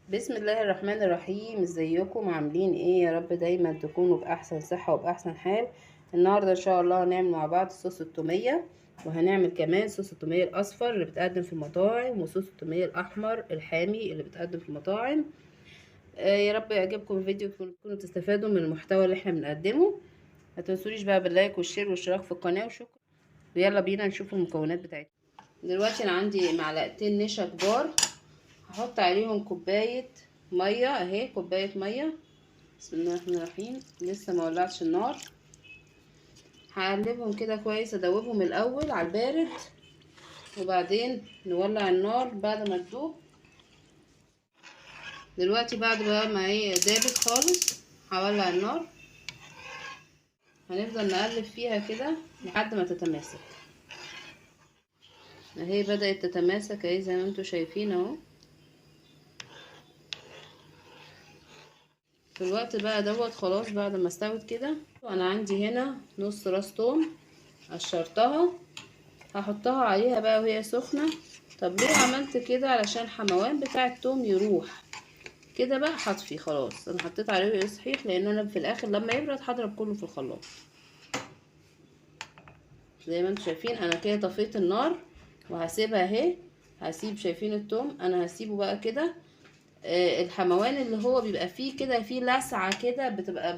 بسم الله الرحمن الرحيم. ازيكم عاملين ايه؟ يا رب دايما تكونوا باحسن صحة وباحسن حال. النهاردة ان شاء الله هنعمل مع بعض صوص التومية، وهنعمل كمان صوص التومية الاصفر اللي بتقدم في المطاعم، وصوص التومية الاحمر الحامي اللي بتقدم في المطاعم. يا رب يعجبكم الفيديو وتكونوا تستفادوا من المحتوى اللي احنا بنقدمه. ما تنسونيش بقى باللايك والشير والاشتراك في القناة، وشكرا. ويلا بينا نشوف المكونات بتاعتنا. دلوقتي انا عندي معلقتين نشا كبار، هحط عليهم كوباية مية اهي، كوباية مية. بسم الله الرحمن الرحيم. لسه ما ولعتش النار. هقلبهم كده كويس، ادوبهم الاول على البارد وبعدين نولع النار بعد ما تدوب. دلوقتي بعد بقى ما هي دابت خالص هولع النار. هنفضل نقلب فيها كده لحد ما تتماسك اهي. بدأت تتماسك اهي زي ما انتوا شايفين اهو. في الوقت بقى دوت خلاص بعد ما استوت كده، انا عندي هنا نص راس توم قشرتها، هحطها عليها بقى وهي سخنة. طب ليه عملت كده؟ علشان الحموان بتاع التوم يروح كده. بقى هطفي خلاص، انا حطيت عليه صحيح لان انا في الاخر لما يبرد هضرب كله في الخلاط. زي ما انتم شايفين انا كده طفيت النار وهسيبها اهي. هسيب، شايفين التوم انا هسيبه بقى كده. الحموان اللي هو بيبقى فيه كده، فيه لسعة كده بتبقى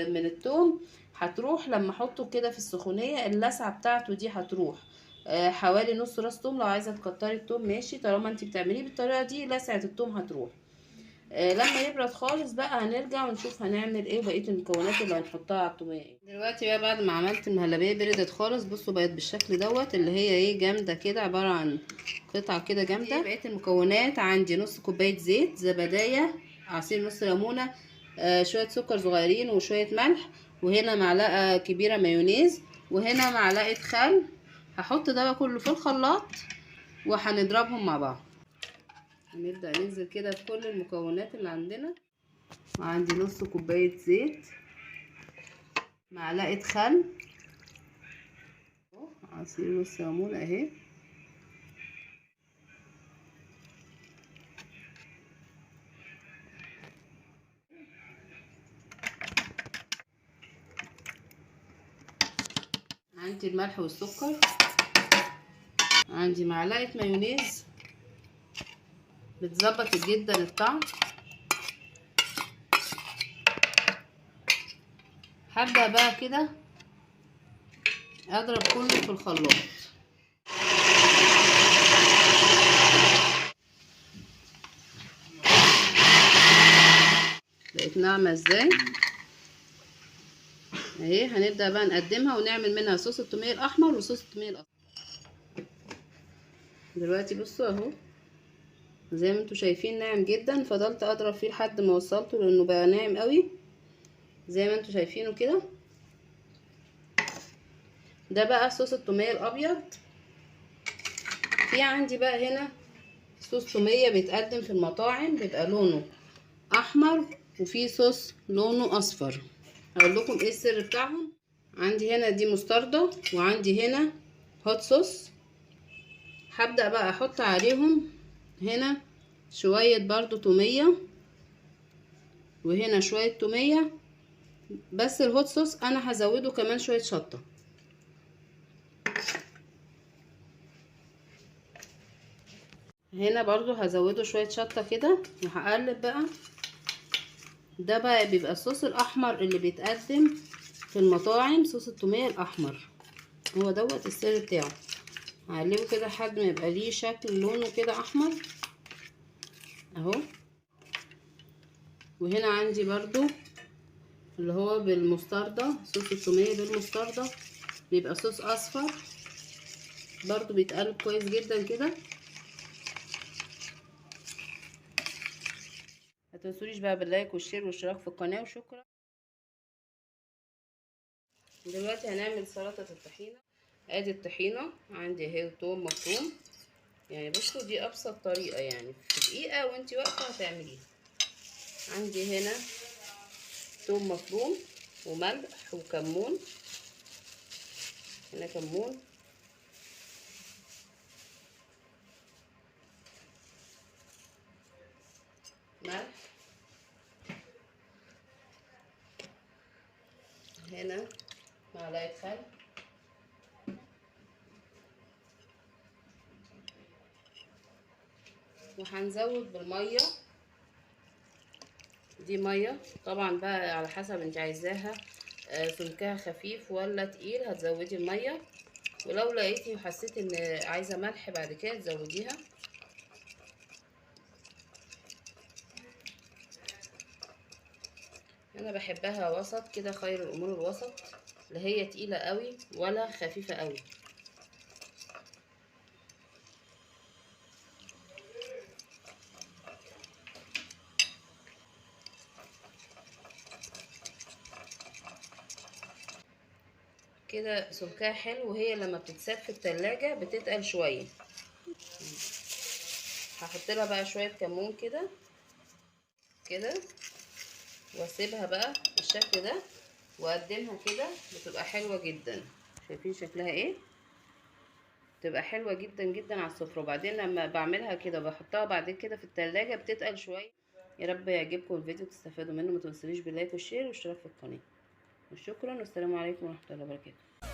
من التوم، هتروح لما احطه كده في السخونية. اللسعة بتاعته دي هتروح. حوالي نص راس توم، لو عايزة تكتري التوم ماشي، طالما انت بتعمليه بالطريقة دي لسعة التوم هتروح. لما يبرد خالص بقى هنرجع ونشوف هنعمل ايه وبقية المكونات اللي هنحطها على التومية ايه. دلوقتي بقى بعد ما عملت المهلبية بردت خالص، بصوا بقت بالشكل دوت اللي هي ايه، جامدة كده، عبارة عن قطعة كده جامدة. بقية المكونات عندي نص كوباية زيت، زبداية، عصير نص ليمونة، شوية سكر صغيرين وشوية ملح، وهنا معلقة كبيرة مايونيز، وهنا معلقة خل. هحط ده بقى كله في الخلاط وهنضربهم مع بعض. هنبدأ ننزل كده في كل المكونات اللي عندنا. وعندي نص كوباية زيت، معلقة خل، عصير نص ليمون اهي، عندي الملح والسكر، عندي معلقة مايونيز بتظبط جدا الطعم. هبدأ بقى كده اضرب كله في الخلاط. بقت ناعمة ازاي اهي. هنبدأ بقى نقدمها ونعمل منها صوص التومية الاحمر وصوص التومية الاصفر. دلوقتي بصوا اهو، زي ما انتوا شايفين ناعم جدا. فضلت اضرب فيه لحد ما وصلته لانه بقى ناعم قوي زي ما انتوا شايفينه كده. ده بقى صوص التومية الابيض. في عندي بقى هنا صوص تومية بيتقدم في المطاعم بيبقى لونه احمر، وفي صوص لونه اصفر. هقول لكم ايه السر بتاعهم. عندي هنا دي مستردة، وعندي هنا هوت صوص. هبدأ بقى احط عليهم هنا شوية برضو تومية، وهنا شوية تومية. بس الهوت صوص انا هزوده كمان شوية شطة. هنا برضو هزوده شوية شطة كده وهقلب بقى. ده بقى بيبقى الصوص الاحمر اللي بيتقدم في المطاعم، صوص التومية الاحمر، هو دوت السر بتاعه. هقلبه كده لحد ما يبقى ليه شكل لونه كده احمر اهو. وهنا عندي برضو اللي هو بالمستردة، صوص التومية بالمستردة بيبقى صوص اصفر برضو، بيتقلب كويس جدا كده. متنسونيش بقى باللايك والشير والاشتراك في القناة، وشكرا. دلوقتي هنعمل سلطة الطحينة. ادي الطحينة عندي اهي، وتوم مفروم. يعني بصوا دي ابسط طريقة، يعني في دقيقة وانتي واقفة هتعمليها. عندي هنا توم مفروم وملح وكمون. هنا كمون، هنا معلقة خل، وهنزود بالمية. دي مية طبعا بقى على حسب انت عايزاها سمكها خفيف ولا تقيل، هتزودي المية. ولو لقيتي وحسيتي ان عايزة ملح بعد كده تزوديها. انا بحبها وسط كده، خير الامور الوسط، لا هي تقيلة قوي ولا خفيفة قوي. كده سمكها حلو، وهي لما بتتساب في التلاجة بتتقل شوية. هحط لها بقى شوية كمون كده كده، واسيبها بقى بالشكل ده، واقدمها كده بتبقى حلوة جدا. شايفين شكلها ايه؟ بتبقى حلوة جدا جدا على السفرة. وبعدين لما بعملها كده بحطها بعد كده في التلاجة بتتقل شوية. يا رب يعجبكم الفيديو تستفادوا منه. ما تنسونيش باللايك والشير والاشتراك في القناة. وشكرا، والسلام عليكم ورحمة الله وبركاته.